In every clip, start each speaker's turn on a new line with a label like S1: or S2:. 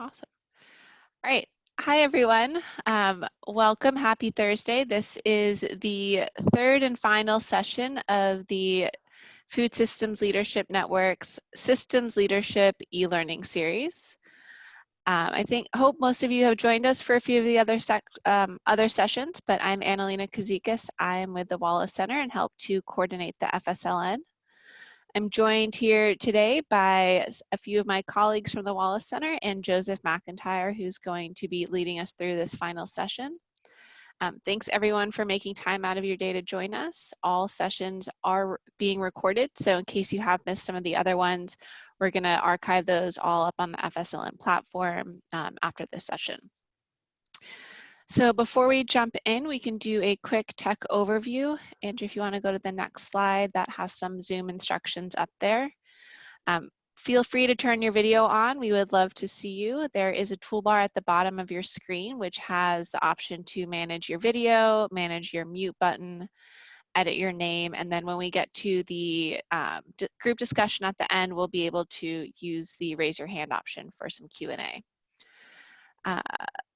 S1: Awesome. All right. Hi, everyone. Welcome. Happy Thursday. This is the third and final session of the Food Systems Leadership Network's Systems Leadership e-learning series. Hope most of you have joined us for a few of the other sessions, but I'm Annalena Kazikas. I'm with the Wallace Center and help to coordinate the FSLN. I'm joined here today by a few of my colleagues from the Wallace Center and Joseph McIntyre, who's going to be leading us through this final session. Thanks everyone for making time out of your day to join us. All sessions are being recorded, so in case you have missed some of the other ones, we're going to archive those all up on the FSLN platform after this session. So before we jump in, we can do a quick tech overview. Andrew, if you want to go to the next slide, that has some Zoom instructions up there. Feel free to turn your video on. We would love to see you. There is a toolbar at the bottom of your screen, which has the option to manage your video, manage your mute button, edit your name, and then when we get to the group discussion at the end, we'll be able to use the raise your hand option for some Q&A.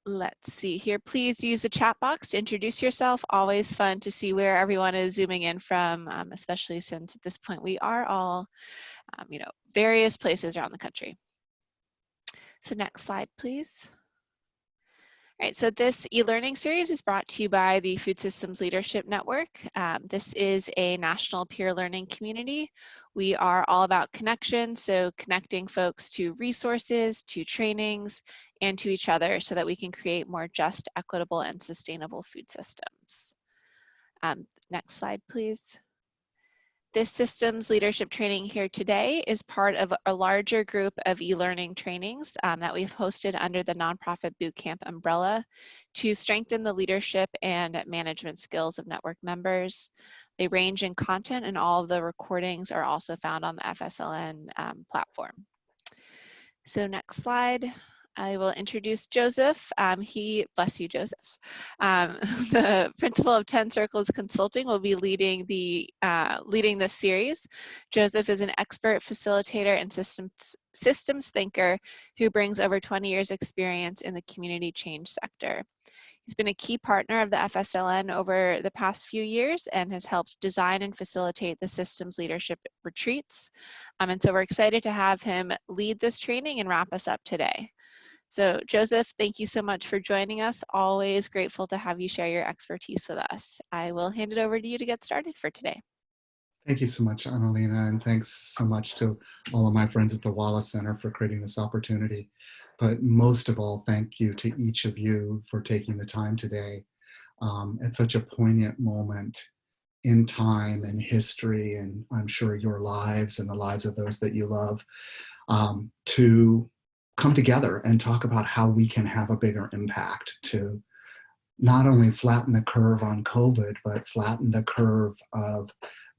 S1: Let's see here. Please use the chat box to introduce yourself. Always fun to see where everyone is zooming in from, especially since at this point we are all, various places around the country. So next slide, please. All right, so this e-learning series is brought to you by the Food Systems Leadership Network. This is a national peer learning community. We are all about connection, so connecting folks to resources, to trainings, and to each other so that we can create more just, equitable, and sustainable food systems. Next slide, please. This systems leadership training here today is part of a larger group of e-learning trainings that we've hosted under the Nonprofit Bootcamp umbrella to strengthen the leadership and management skills of network members. They range in content, and all of the recordings are also found on the FSLN platform. So next slide. I will introduce Joseph. Bless you, Joseph. The principal of 10 Circles Consulting will be leading this series. Joseph is an expert facilitator and systems thinker who brings over 20 years experience in the community change sector. He's been a key partner of the FSLN over the past few years and has helped design and facilitate the systems leadership retreats. And so we're excited to have him lead this training and wrap us up today. So Joseph, thank you so much for joining us. Always grateful to have you share your expertise with us. I will hand it over to you to get started for today.
S2: Thank you so much, Annalena, and thanks so much to all of my friends at the Wallace Center for creating this opportunity. But most of all, thank you to each of you for taking the time today at such a poignant moment in time and history, and I'm sure your lives and the lives of those that you love, to come together and talk about how we can have a bigger impact to not only flatten the curve on COVID, but flatten the curve of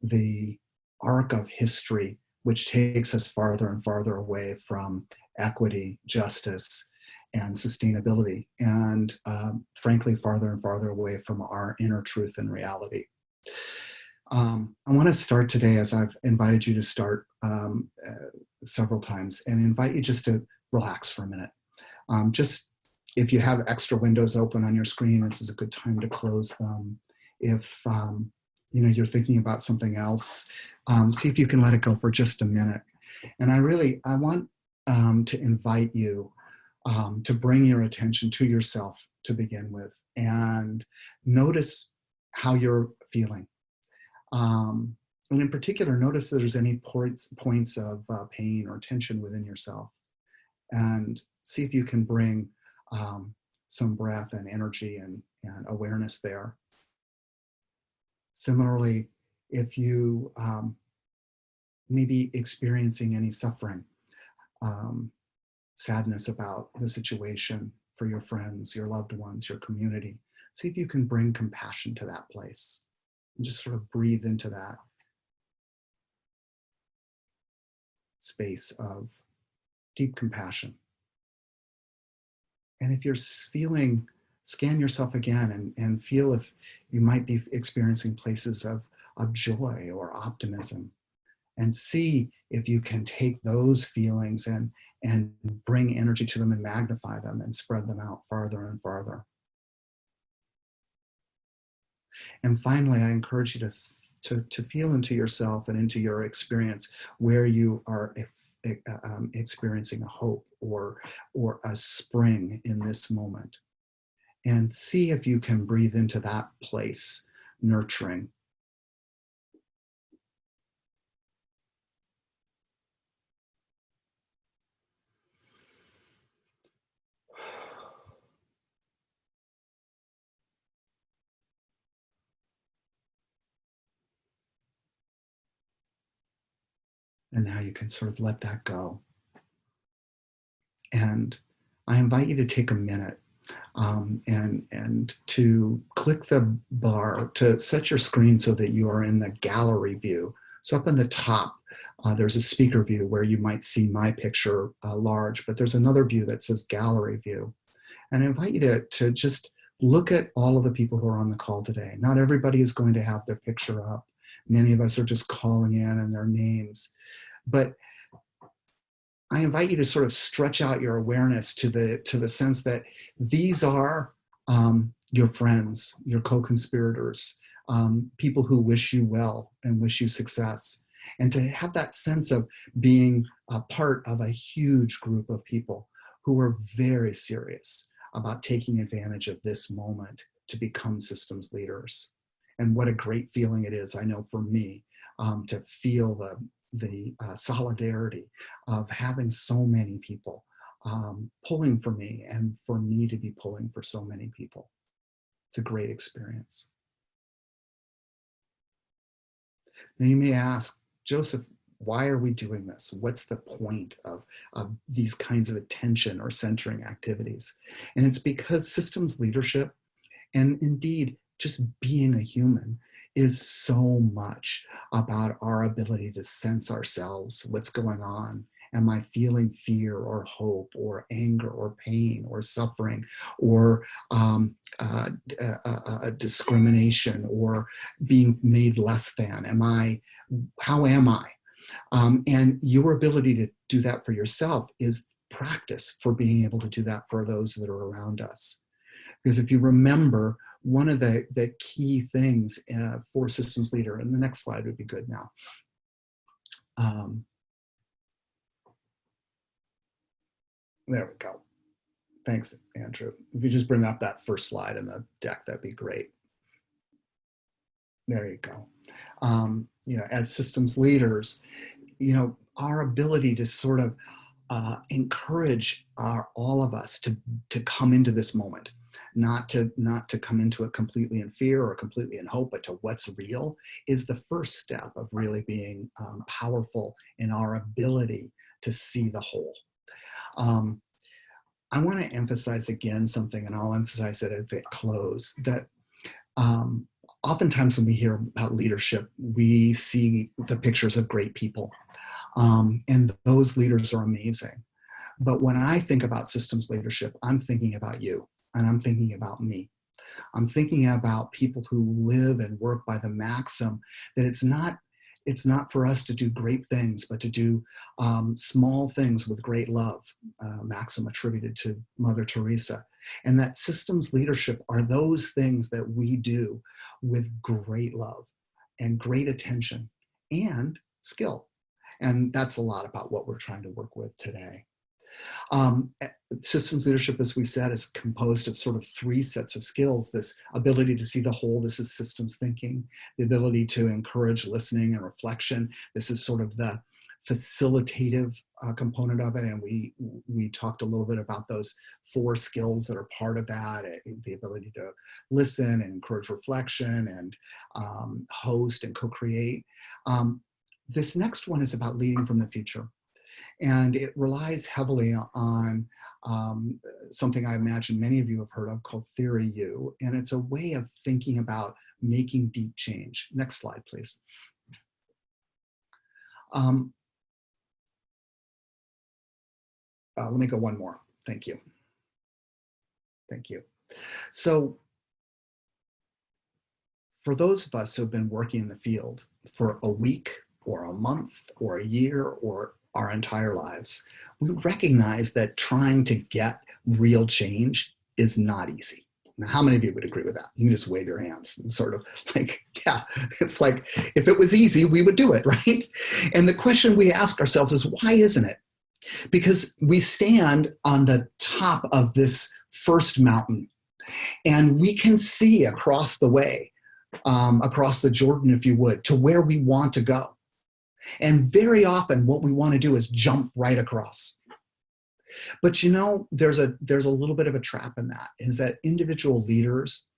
S2: the arc of history, which takes us farther and farther away from equity, justice, and sustainability, and frankly, farther and farther away from our inner truth and reality. I want to start today, as I've invited you to start several times, and invite you just to relax for a minute. Just if you have extra windows open on your screen, this is a good time to close them. If you're thinking about something else, see if you can let it go for just a minute. And I want to invite you to bring your attention to yourself to begin with, and notice how you're feeling. And in particular, notice if there's any points of pain or tension within yourself, and see if you can bring some breath and energy and awareness there. Similarly, if you may be experiencing any suffering, sadness about the situation for your friends, your loved ones, your community, see if you can bring compassion to that place and just sort of breathe into that space of deep compassion. And if you're feeling, scan yourself again and feel if you might be experiencing places of joy or optimism. and see if you can take those feelings and bring energy to them and magnify them and spread them out farther and farther. And finally, I encourage you to feel into yourself and into your experience where you are experiencing a hope or a spring in this moment. And see if you can breathe into that place, nurturing. And now you can sort of let that go. And I invite you to take a minute and to click the bar to set your screen so that you are in the gallery view. So up in the top, there's a speaker view where you might see my picture large, but there's another view that says gallery view. And I invite you to just look at all of the people who are on the call today. Not everybody is going to have their picture up. Many of us are just calling in and their names. But I invite you to sort of stretch out your awareness to the sense that these are your friends, your co-conspirators, people who wish you well and wish you success. And to have that sense of being a part of a huge group of people who are very serious about taking advantage of this moment to become systems leaders. And what a great feeling it is, I know for me, to feel the solidarity of having so many people pulling for me and for me to be pulling for so many people. It's a great experience. Now you may ask, Joseph, why are we doing this? What's the point of these kinds of attention or centering activities? And it's because systems leadership, and indeed just being a human, is so much about our ability to sense ourselves, what's going on. Am I feeling fear or hope or anger or pain or suffering or discrimination or being made less than? How am I? And your ability to do that for yourself is practice for being able to do that for those that are around us. Because if you remember, one of the key things for systems leader, and the next slide would be good now. There we go. Thanks, Andrew. If you just bring up that first slide in the deck, that'd be great. There you go. As systems leaders, our ability to sort of encourage all of us to come into this moment, not to come into it completely in fear or completely in hope, but to what's real, is the first step of really being powerful in our ability to see the whole. I want to emphasize again something, and I'll emphasize it at the close, that oftentimes when we hear about leadership, we see the pictures of great people, and those leaders are amazing. But when I think about systems leadership, I'm thinking about you, and I'm thinking about me. I'm thinking about people who live and work by the maxim that it's not for us to do great things, but to do small things with great love, maxim attributed to Mother Teresa. And that systems leadership are those things that we do with great love and great attention and skill. And that's a lot about what we're trying to work with today. Systems leadership, as we said, is composed of sort of three sets of skills: this ability to see the whole, this is systems thinking; the ability to encourage listening and reflection, this is sort of the facilitative component of it, and we talked a little bit about those four skills that are part of that: the ability to listen and encourage reflection and host and co-create. This next one is about leading from the future. And it relies heavily on something I imagine many of you have heard of called Theory U. And it's a way of thinking about making deep change. Next slide, please. Let me go one more. Thank you. Thank you. So for those of us who have been working in the field for a week or a month or a year or our entire lives, we recognize that trying to get real change is not easy. Now, how many of you would agree with that? You can just wave your hands and sort of like, yeah, it's like, if it was easy, we would do it, right? And the question we ask ourselves is, why isn't it? Because we stand on the top of this first mountain and we can see across the way, across the Jordan, if you would, to where we want to go. And very often what we want to do is jump right across. But you know, there's a little bit of a trap in that, is that individual leaders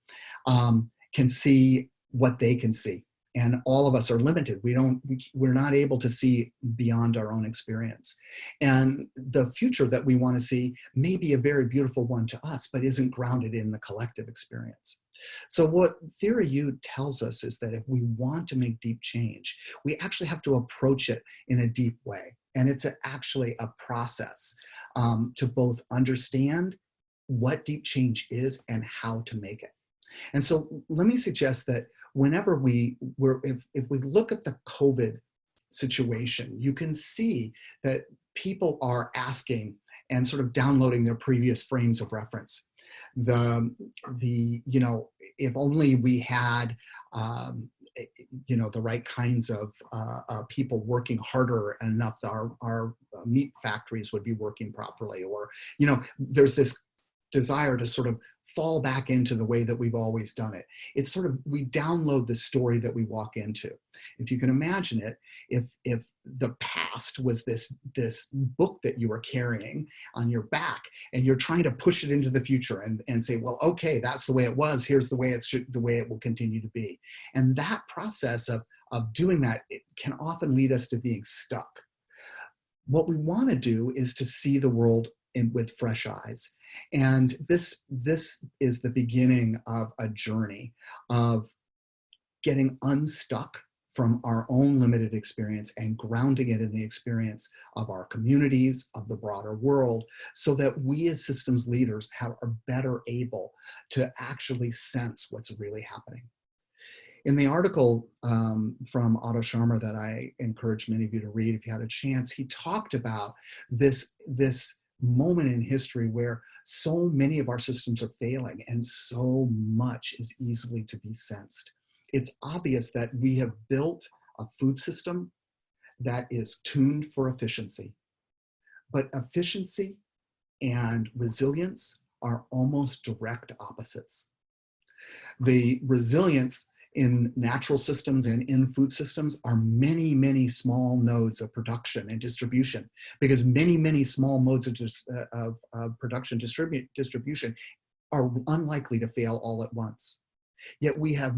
S2: can see what they can see. And all of us are limited. We're not able to see beyond our own experience. And the future that we want to see may be a very beautiful one to us, but isn't grounded in the collective experience. So what Theory U tells us is that if we want to make deep change, we actually have to approach it in a deep way. And it's actually a process to both understand what deep change is and how to make it. And so let me suggest that whenever if we look at the COVID situation, you can see that people are asking and sort of downloading their previous frames of reference. You know, if only we had, you know, the right kinds of people working harder enough, our meat factories would be working properly. Or, you know, there's this desire to sort of fall back into the way that we've always done it. It's sort of, we download the story that we walk into. If you can imagine it, if the past was this book that you were carrying on your back, and you're trying to push it into the future and say, well, okay, that's the way it was. Here's the way the way it will continue to be. And that process of doing that, it can often lead us to being stuck. What we want to do is to see the world with fresh eyes. And this is the beginning of a journey of getting unstuck from our own limited experience and grounding it in the experience of our communities, of the broader world, so that we as systems leaders are better able to actually sense what's really happening. In the article from Otto Scharmer that I encourage many of you to read if you had a chance, he talked about this moment in history where so many of our systems are failing and so much is easily to be sensed. It's obvious that we have built a food system that is tuned for efficiency, but efficiency and resilience are almost direct opposites. The resilience in natural systems and in food systems are many, many small nodes of production and distribution, because many, many small modes of production distribution are unlikely to fail all at once. Yet we have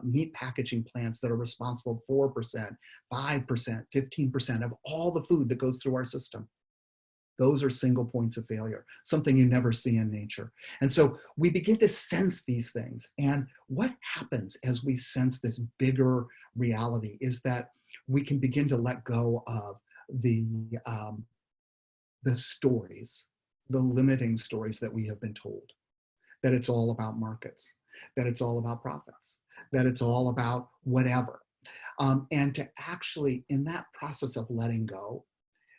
S2: meat packaging plants that are responsible for 4%, 5%, 15% of all the food that goes through our system. Those are single points of failure, something you never see in nature. And so we begin to sense these things. And what happens as we sense this bigger reality is that we can begin to let go of the stories, the limiting stories that we have been told, that it's all about markets, that it's all about profits, that it's all about whatever. And to actually, in that process of letting go,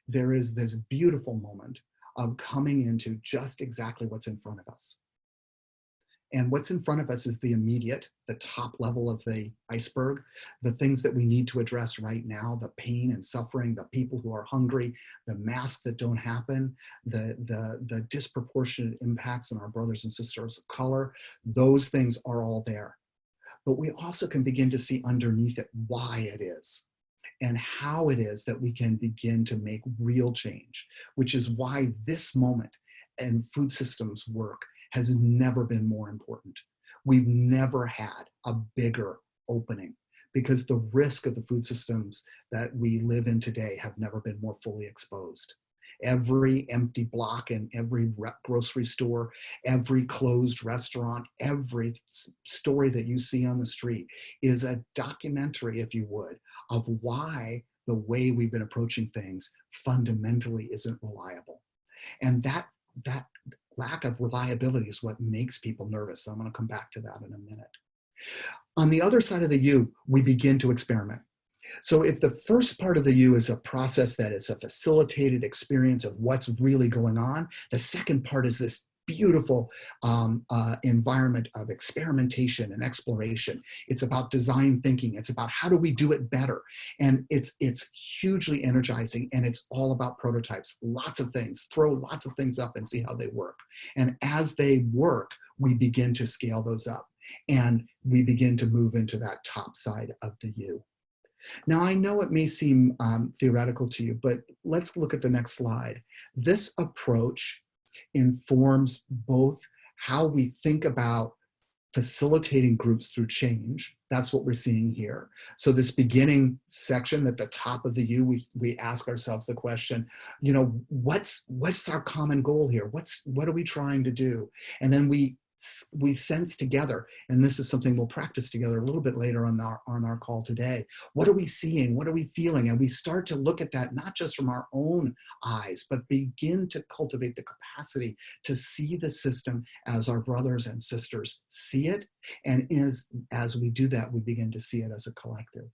S2: there is this beautiful moment of coming into just exactly what's in front of us. And what's in front of us is the immediate, the top level of the iceberg, the things that we need to address right now, the pain and suffering, the people who are hungry, the masks that don't happen, the disproportionate impacts on our brothers and sisters of color. Those things are all there. But we also can begin to see underneath it why it is, and how it is that we can begin to make real change, which is why this moment in food systems work has never been more important. We've never had a bigger opening, because the risk of the food systems that we live in today have never been more fully exposed. Every empty block in every grocery store, every closed restaurant, every story that you see on the street is a documentary, if you would, of why the way we've been approaching things fundamentally isn't reliable. And that lack of reliability is what makes people nervous. So I'm going to come back to that in a minute. On the other side of the U, we begin to experiment. So if the first part of the U is a process that is a facilitated experience of what's really going on, the second part is this beautiful environment of experimentation and exploration. It's about design thinking. It's about how do we do it better? And it's hugely energizing, and it's all about prototypes. Lots of things, throw lots of things up and see how they work. And as they work, we begin to scale those up, and we begin to move into that top side of the U. Now, I know it may seem theoretical to you, but let's look at the next slide. This approach informs both how we think about facilitating groups through change. That's what we're seeing here. So this beginning section at the top of the U, we ask ourselves the question, what's our common goal here? What are we trying to do? And then we sense together, and this is something we'll practice together a little bit later on our call today. What are we seeing? What are we feeling? And we start to look at that not just from our own eyes, but begin to cultivate the capacity to see the system as our brothers and sisters see it. And as we do that, we begin to see it as a collective.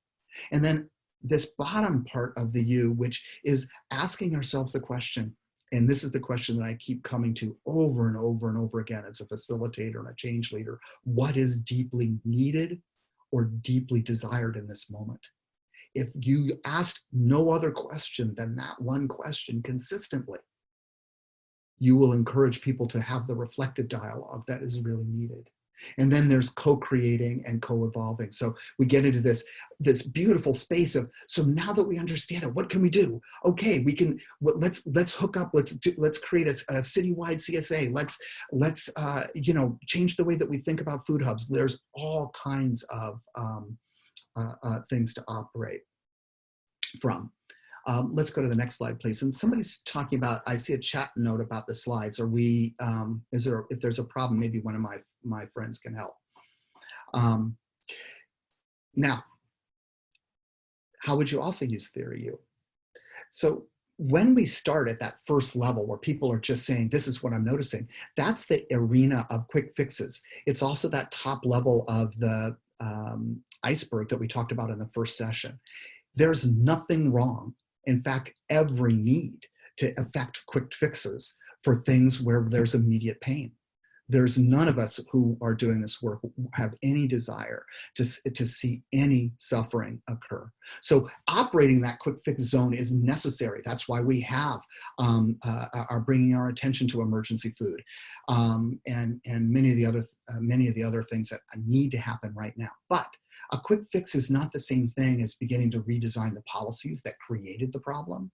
S2: And then this bottom part of the U, which is asking ourselves the question, and this is the question that I keep coming to over and over and over again as a facilitator and a change leader: what is deeply needed or deeply desired in this moment? If you ask no other question than that one question consistently, you will encourage people to have the reflective dialogue that is really needed. And then there's co-creating and co-evolving. So we get into this beautiful space of, so now that we understand it, what can we do? Okay, we can, let's hook up, let's create a citywide CSA. Let's change the way that we think about food hubs. There's all kinds of things to operate from. Let's go to the next slide, please. And somebody's talking about, I see a chat note about the slides. Are we, if there's a problem, maybe one of my friends can help. Now, how would you also use Theory U? So when we start at that first level where people are just saying, this is what I'm noticing, that's the arena of quick fixes. It's also that top level of the iceberg that we talked about in the first session. There's nothing wrong, in fact, every need to effect quick fixes for things where there's immediate pain. There's none of us who are doing this work who have any desire to see any suffering occur. So operating that quick fix zone is necessary. That's why we are bringing our attention to emergency food and many of the other things that need to happen right now. But a quick fix is not the same thing as beginning to redesign the policies that created the problem,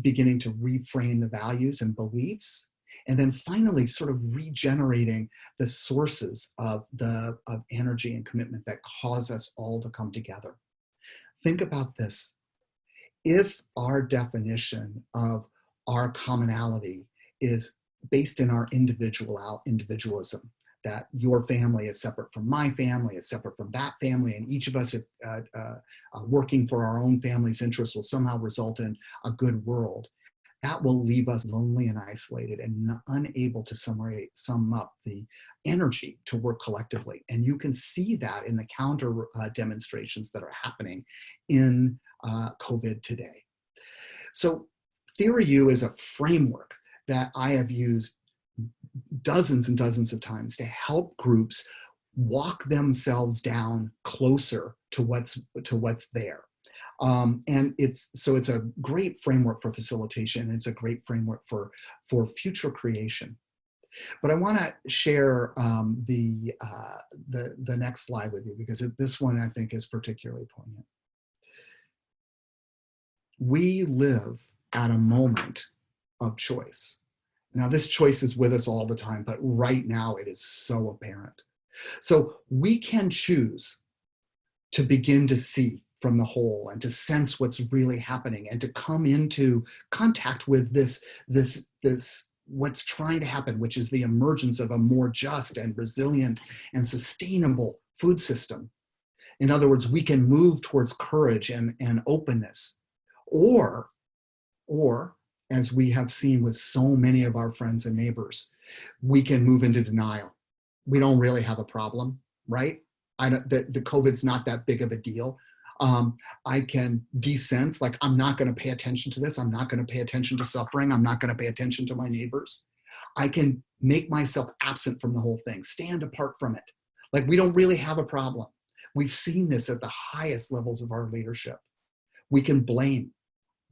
S2: beginning to reframe the values and beliefs, and then finally sort of regenerating the sources of energy and commitment that cause us all to come together. Think about this. If our definition of our commonality is based in our individualism, that your family is separate from my family, is separate from that family, and each of us working for our own family's interests will somehow result in a good world, that will leave us lonely and isolated and unable to sum up the energy to work collectively. And you can see that in the counter demonstrations that are happening in COVID today. So Theory U is a framework that I have used dozens and dozens of times to help groups walk themselves down closer to what's there. And it's a great framework for facilitation. It's a great framework for future creation. But I want to share the next slide with you, because this one I think is particularly poignant. We live at a moment of choice. Now, this choice is with us all the time, but right now it is so apparent. So we can choose to begin to see from the whole and to sense what's really happening and to come into contact with this what's trying to happen, which is the emergence of a more just and resilient and sustainable food system. In other words, we can move towards courage and openness, or as we have seen with so many of our friends and neighbors, we can move into denial. We don't really have a problem, right? The COVID's not that big of a deal. I can desense, like, I'm not going to pay attention to this. I'm not going to pay attention to suffering. I'm not going to pay attention to my neighbors. I can make myself absent from the whole thing, stand apart from it. Like, we don't really have a problem. We've seen this at the highest levels of our leadership. We can blame.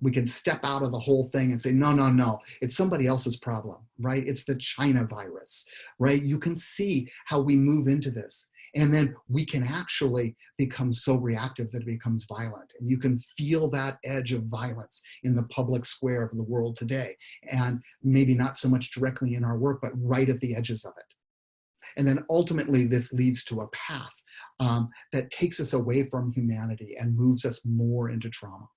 S2: We can step out of the whole thing and say, no, no, no, it's somebody else's problem, right? It's the China virus, right? You can see how we move into this. And then we can actually become so reactive that it becomes violent. And you can feel that edge of violence in the public square of the world today. And maybe not so much directly in our work, but right at the edges of it. And then ultimately, this leads to a path that takes us away from humanity and moves us more into trauma.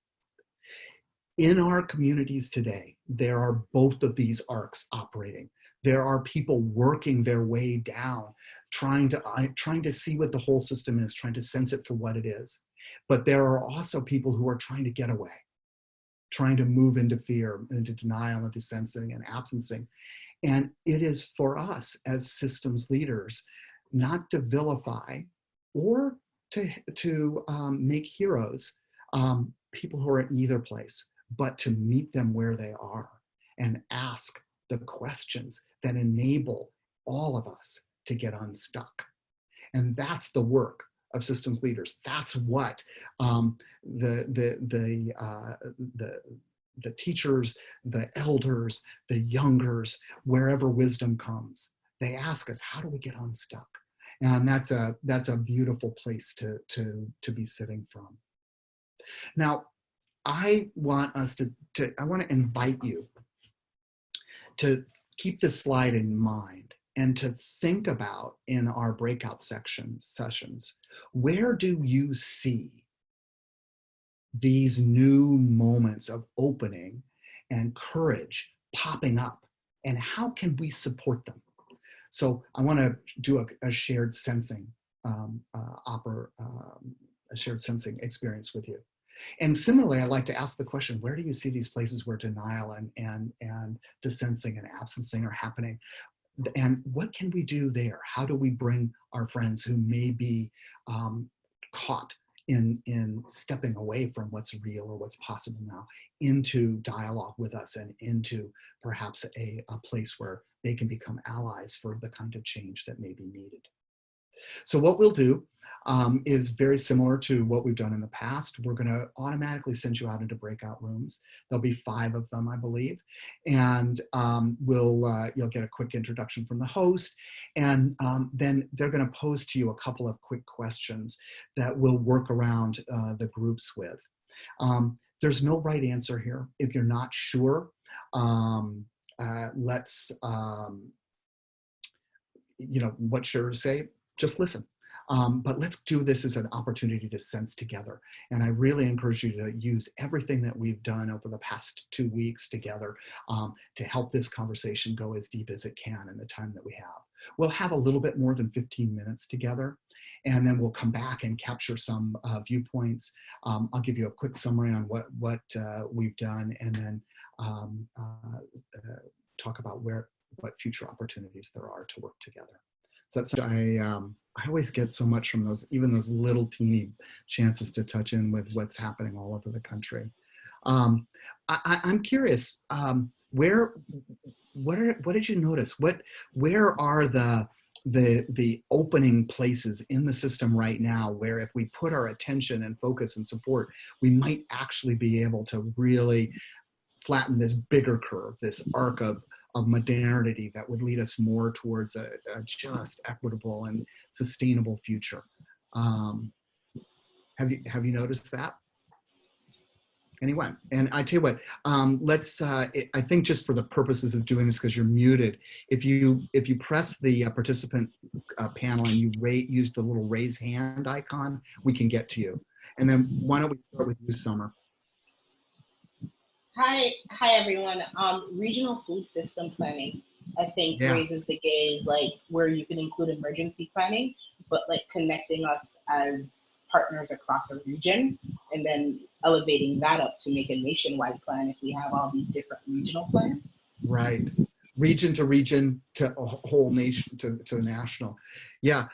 S2: In our communities today, there are both of these arcs operating. There are people working their way down, trying to see what the whole system is, trying to sense it for what it is. But there are also people who are trying to get away, trying to move into fear, into denial, into sensing and absencing. And it is for us as systems leaders not to vilify or to make heroes people who are in either place, but to meet them where they are and ask the questions that enable all of us to get unstuck. And that's the work of systems leaders. That's what the teachers, the elders, the youngers, wherever wisdom comes, they ask us, how do we get unstuck? And that's a beautiful place to be sitting from. Now, I want to invite you to keep this slide in mind and to think about, in our breakout sessions, where do you see these new moments of opening and courage popping up, and how can we support them? So I want to do a shared sensing a shared sensing experience with you. And similarly, I'd like to ask the question, where do you see these places where denial and dissensing and absencing are happening? And what can we do there? How do we bring our friends who may be caught in stepping away from what's real or what's possible now into dialogue with us and into perhaps a place where they can become allies for the kind of change that may be needed? So what we'll do is very similar to what we've done in the past. We're going to automatically send you out into breakout rooms. There'll be 5 of them, I believe. And you'll get a quick introduction from the host. And then they're going to pose to you a couple of quick questions that we'll work around the groups with. There's no right answer here. If you're not sure, what should I say? Just listen. But let's do this as an opportunity to sense together. And I really encourage you to use everything that we've done over the past 2 weeks together to help this conversation go as deep as it can in the time that we have. We'll have a little bit more than 15 minutes together, and then we'll come back and capture some viewpoints. I'll give you a quick summary on what we've done, and then talk about what future opportunities there are to work together. So that's, I always get so much from even those little teeny chances to touch in with what's happening all over the country. I'm curious, what did you notice? Where are the opening places in the system right now where if we put our attention and focus and support, we might actually be able to really flatten this bigger curve, this arc of modernity that would lead us more towards a just, equitable, and sustainable future. Have you noticed that? Anyone? And I tell you what, I think just for the purposes of doing this, because you're muted, if you press the participant panel and you use the little raise hand icon, we can get to you. And then why don't we start with you, Summer?
S3: Hi everyone. Regional food system planning, I think, raises the gaze, like where you can include emergency planning, but like connecting us as partners across a region, and then elevating that up to make a nationwide plan if we have all these different regional plans.
S2: Right. Region to region to a whole nation to the national. Yeah.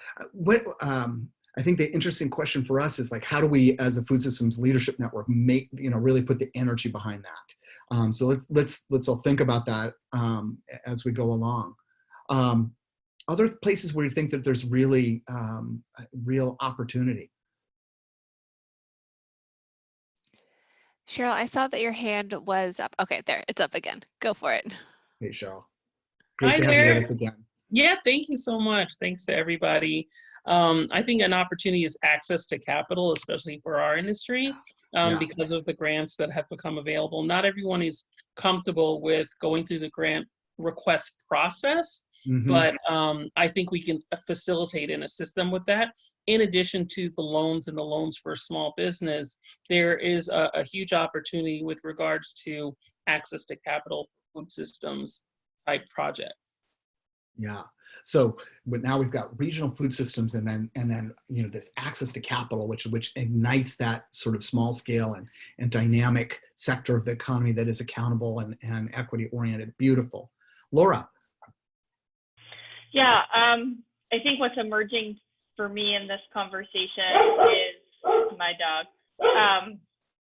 S2: I think the interesting question for us is like, how do we, as a food systems leadership network, make, really put the energy behind that? So let's all think about that as we go along. Other places where you think that there's really real opportunity.
S1: Cheryl, I saw that your hand was up. Okay, there, it's up again. Go for it.
S2: Hey, Cheryl. Great
S4: Hi
S2: to have you
S4: there.
S2: with us again.
S4: Yeah, thank you so much. Thanks to everybody. I think an opportunity is access to capital, especially for our industry, because of the grants that have become available. Not everyone is comfortable with going through the grant request process, but I think we can facilitate and assist them with that. In addition to the loans and the loans for small business, there is a huge opportunity with regards to access to capital food systems type projects.
S2: Yeah. So, but now we've got regional food systems, and then this access to capital, which ignites that sort of small scale and dynamic sector of the economy that is accountable and equity oriented. Beautiful. Laura.
S5: Yeah, I think what's emerging for me in this conversation is my dog.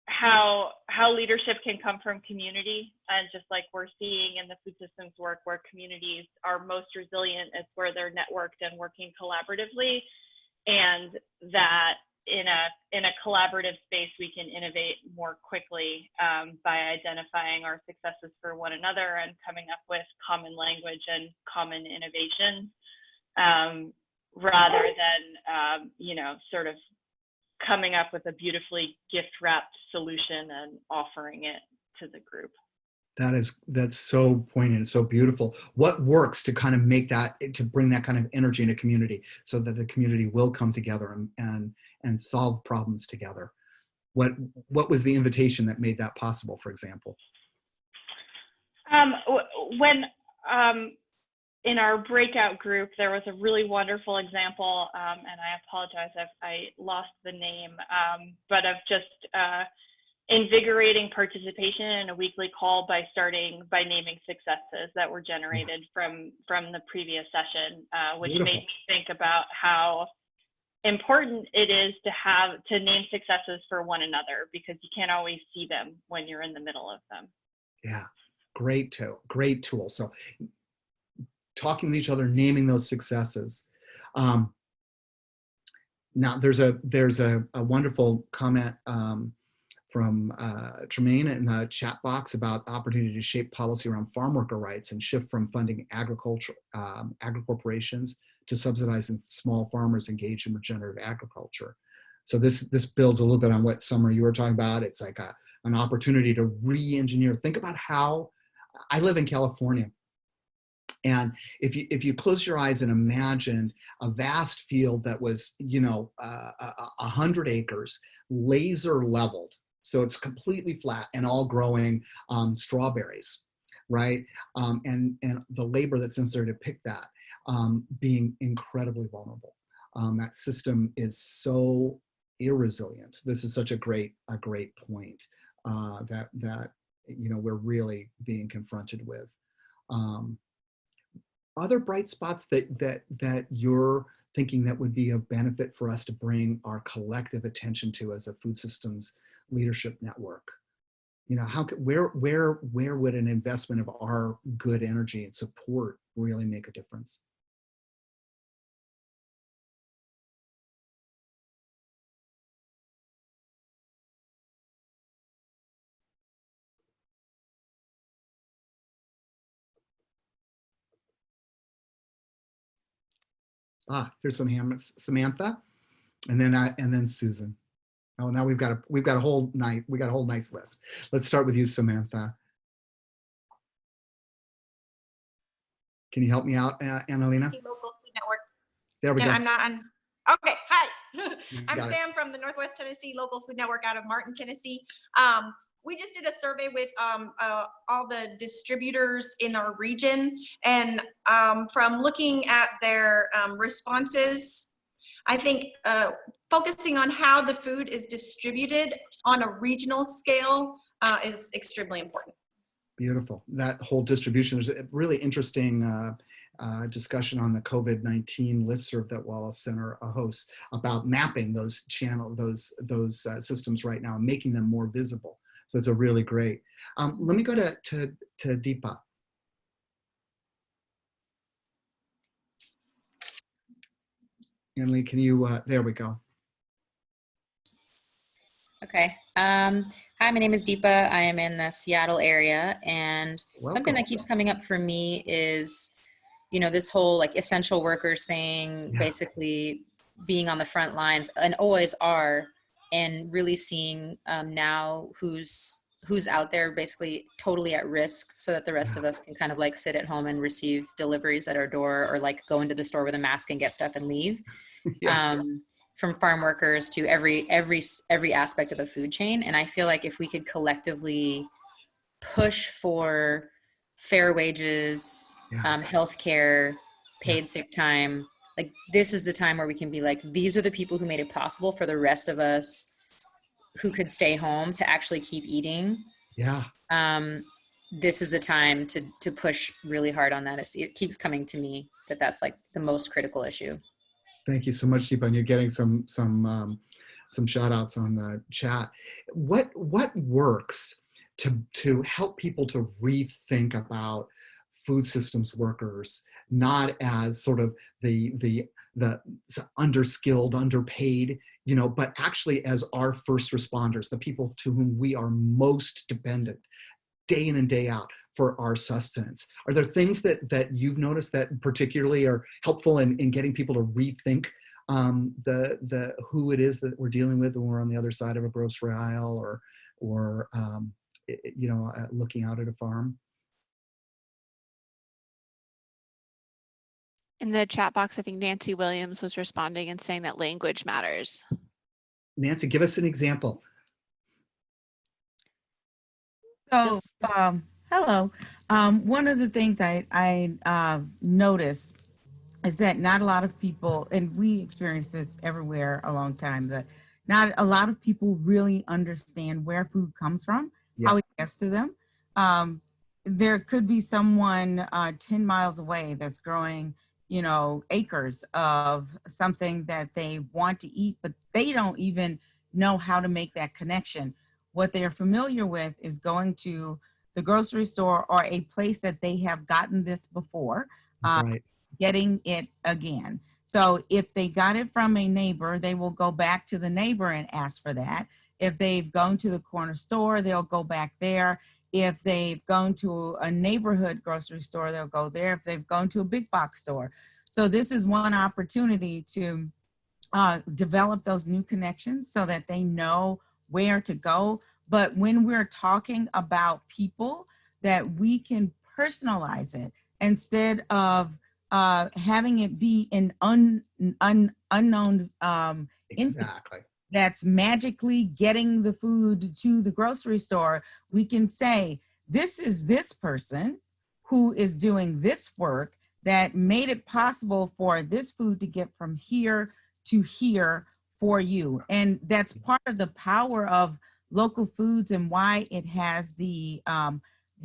S5: How leadership can come from community, and just like we're seeing in the food systems work, where communities are most resilient, it's where they're networked and working collaboratively, and that in a collaborative space we can innovate more quickly by identifying our successes for one another and coming up with common language and common innovations, rather than sort of coming up with a beautifully gift-wrapped solution and offering it to the group.
S2: That's so poignant, so beautiful. What works to kind of make that, to bring that kind of energy in a community so that the community will come together and solve problems together? What was the invitation that made that possible, for example?
S5: When in our breakout group, there was a really wonderful example, and I apologize if I lost the name, but of just invigorating participation in a weekly call by naming successes that were generated from the previous session, which
S2: Beautiful.
S5: made me think about how important it is to name successes for one another, because you can't always see them when you're in the middle of them.
S2: Yeah, great tool. So talking with each other, naming those successes. Now there's a wonderful comment from Tremaine in the chat box about the opportunity to shape policy around farm worker rights and shift from funding agri-corporations to subsidizing small farmers engaged in regenerative agriculture. So this builds a little bit on what Summer you were talking about. It's like an opportunity to re-engineer. Think about how, I live in California, and if you close your eyes and imagine a vast field that was 100 acres, laser leveled, so it's completely flat and all growing strawberries, right? And the labor that's necessary to pick that being incredibly vulnerable. That system is so irresilient. This is such a great point that we're really being confronted with. Other bright spots that you're thinking that would be of benefit for us to bring our collective attention to as a food systems leadership network? Where would an investment of our good energy and support really make a difference? Here's some hands, Samantha, and then Susan. Oh, now we've got a whole nice list. Let's start with you, Samantha. Can you help me out, Annalena?
S6: Local Food Network.
S2: There we go.
S6: I'm not on. Okay, hi. I'm
S2: got it.
S6: Sam from the Northwest Tennessee Local Food Network out of Martin, Tennessee. We just did a survey with all the distributors in our region, and from looking at their responses, I think focusing on how the food is distributed on a regional scale is extremely important.
S2: Beautiful. That whole distribution, there's a really interesting discussion on the COVID-19 listserv that Wallace Center hosts about mapping those systems right now and making them more visible. So it's a really great. Let me go to Deepa. Annalie, can you, there we go.
S7: Okay. Hi, my name is Deepa. I am in the Seattle area, and something that keeps coming up for me is, you know, this whole like essential workers thing, basically being on the front lines and always are, and really seeing now who's out there basically totally at risk, so that the rest of us can kind of like sit at home and receive deliveries at our door, or like go into the store with a mask and get stuff and leave. From farm workers to every aspect of the food chain. And I feel like if we could collectively push for fair wages, healthcare, paid sick time, like this is the time where we can be like, these are the people who made it possible for the rest of us who could stay home to actually keep eating. This is the time to push really hard on that. It keeps coming to me that that's like the most critical issue.
S2: Thank you so much, Deepa. And you're getting some shout outs on the chat. What works to help people to rethink about food systems workers, not as sort of the underskilled, underpaid, you know, but actually as our first responders, the people to whom we are most dependent day in and day out for our sustenance? Are there things that you've noticed that particularly are helpful in getting people to rethink the who it is that we're dealing with when we're on the other side of a grocery aisle or you know, looking out at a farm?
S1: In the chat box, I think Nancy Williams was responding and saying that language matters.
S2: Nancy, give us an example.
S8: So, hello. One of the things I noticed is that not a lot of people, and we experience this everywhere a long time, that not a lot of people really understand where food comes from, how it gets to them. There could be someone 10 miles away that's growing, you know, acres of something that they want to eat, but they don't even know how to make that connection. What they're familiar with is going to the grocery store or a place that they have gotten this before, getting it again. So if they got it from a neighbor, they will go back to the neighbor and ask for that. If they've gone to the corner store, they'll go back there. If they've gone to a neighborhood grocery store, they'll go there. If they've gone to a big box store. So this is one opportunity to develop those new connections so that they know where to go. But when we're talking about people, that we can personalize it instead of having it be an unknown that's magically getting the food to the grocery store. We can say, this is this person who is doing this work that made it possible for this food to get from here to here for you. And that's part of the power of local foods and why it has the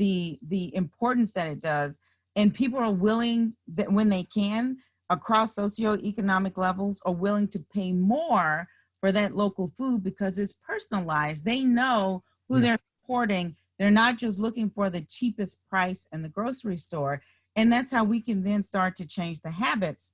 S8: importance that it does. And people are willing, that when they can, across socioeconomic levels, are willing to pay more for that local food because it's personalized. They know who they're supporting. They're not just looking for the cheapest price in the grocery store. And that's how we can then start to change the habits.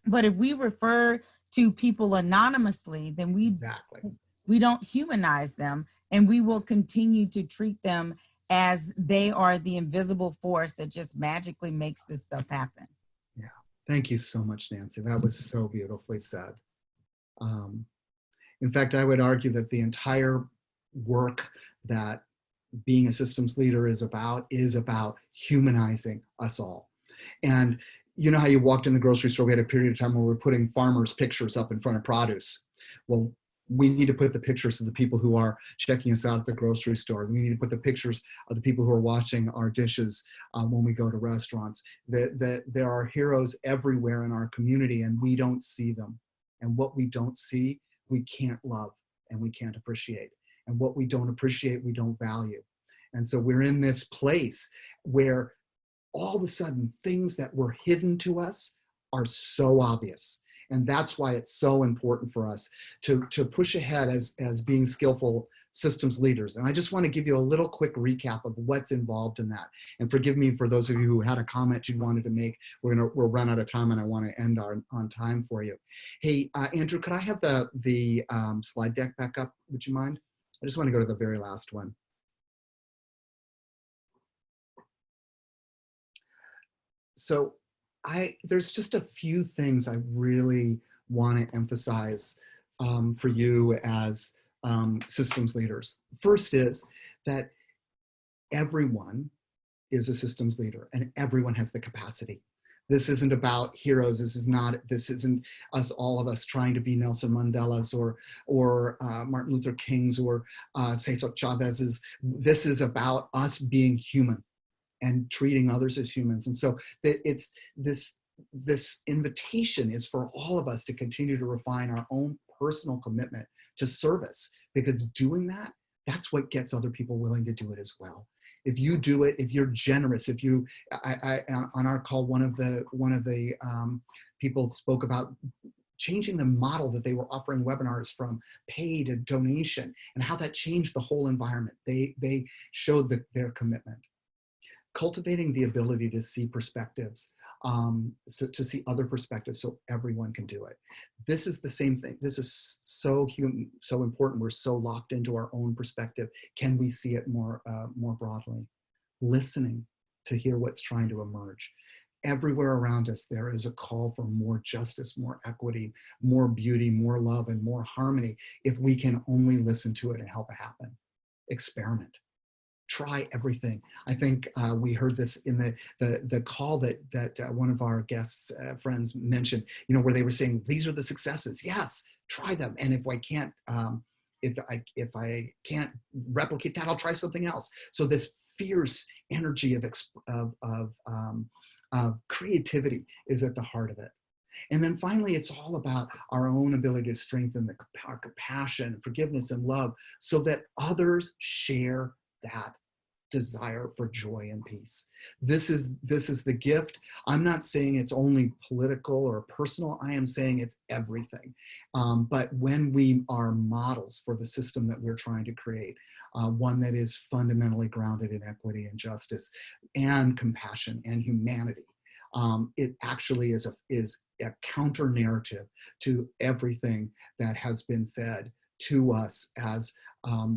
S8: But if we refer to people anonymously, then we don't humanize them, and we will continue to treat them as they are the invisible force that just magically makes this stuff happen.
S2: Yeah, thank you so much, Nancy. That was so beautifully said. In fact, I would argue that the entire work that being a systems leader is about humanizing us all. And you know how you walked in the grocery store, we had a period of time where we were putting farmers' pictures up in front of produce. Well, we need to put the pictures of the people who are checking us out at the grocery store. We need to put the pictures of the people who are washing our dishes when we go to restaurants. There are heroes everywhere in our community, and we don't see them. And what we don't see, we can't love and we can't appreciate. And what we don't appreciate, we don't value. And so we're in this place where all of a sudden things that were hidden to us are so obvious. And that's why it's so important for us to push ahead as being skillful systems leaders. And I just want to give you a little quick recap of what's involved in that. And forgive me for those of you who had a comment you wanted to make. We'll run out of time, and I want to end on time for you. Hey, Andrew, could I have the slide deck back up? Would you mind? I just want to go to the very last one. So there's just a few things I really want to emphasize for you as systems leaders. First is that everyone is a systems leader, and everyone has the capacity. This isn't about heroes. This isn't us, all of us trying to be Nelson Mandela's or Martin Luther King's or Cesar Chavez's. This is about us being human and treating others as humans. And so it's this invitation is for all of us to continue to refine our own personal commitment to service, because doing that, that's what gets other people willing to do it as well. If you do it, if you're generous, if you, on our call, one of the people spoke about changing the model that they were offering webinars from pay to donation, and how that changed the whole environment. They showed their commitment. Cultivating the ability to see perspectives, so to see other perspectives, so everyone can do it. This is the same thing. This is so important. We're so locked into our own perspective. Can we see it more broadly? Listening to hear what's trying to emerge. Everywhere around us, there is a call for more justice, more equity, more beauty, more love, and more harmony. If we can only listen to it and help it happen. Experiment. Try everything. I think we heard this in the call that one of our guests, friends mentioned, where they were saying, these are the successes. Yes, try them. And if I can't, if I can't replicate that, I'll try something else. So this fierce energy of creativity is at the heart of it. And then finally, it's all about our own ability to strengthen our compassion, forgiveness, and love, so that others share that desire for joy and peace. This is the gift. I'm not saying it's only political or personal. I am saying it's everything. But when we are models for the system that we're trying to create, one that is fundamentally grounded in equity and justice and compassion and humanity, it actually is a counter narrative to everything that has been fed to us as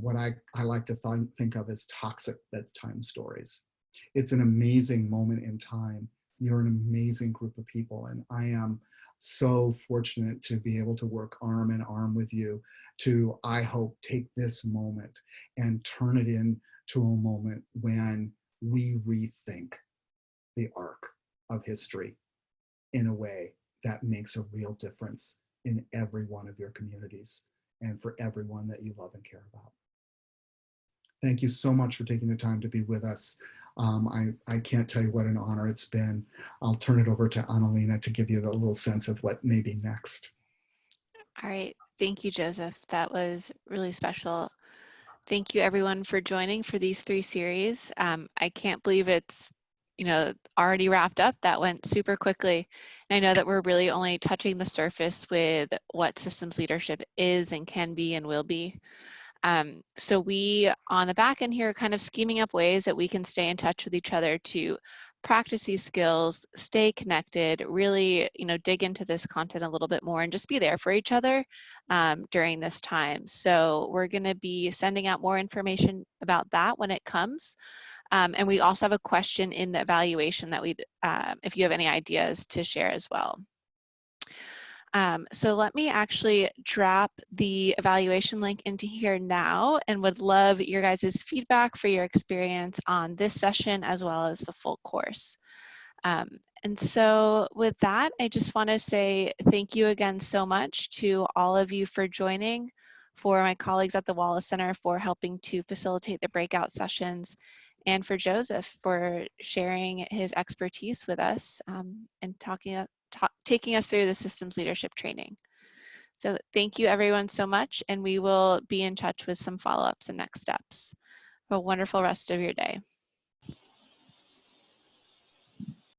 S2: what I like to think of as toxic bedtime stories. It's an amazing moment in time. You're an amazing group of people, and I am so fortunate to be able to work arm in arm with you to, I hope, take this moment and turn it into a moment when we rethink the arc of history in a way that makes a real difference in every one of your communities and for everyone that you love and care about. Thank you so much for taking the time to be with us. I can't tell you what an honor it's been. I'll turn it over to Annalena to give you the little sense of what may be next.
S1: All right. Thank you, Joseph. That was really special. Thank you, everyone, for joining for these 3 series. I can't believe it's already wrapped up. That went super quickly. And I know that we're really only touching the surface with what systems leadership is and can be and will be. So we, on the back end here, are kind of scheming up ways that we can stay in touch with each other to practice these skills, stay connected, really, dig into this content a little bit more and just be there for each other during this time. So we're going to be sending out more information about that when it comes. And we also have a question in the evaluation that if you have any ideas to share as well. So let me actually drop the evaluation link into here now, and would love your guys' feedback for your experience on this session as well as the full course. And so with that, I just want to say thank you again so much to all of you for joining, for my colleagues at the Wallace Center for helping to facilitate the breakout sessions, and for Joseph for sharing his expertise with us and taking us through the systems leadership training. So thank you everyone so much, and we will be in touch with some follow-ups and next steps. Have a wonderful rest of your day.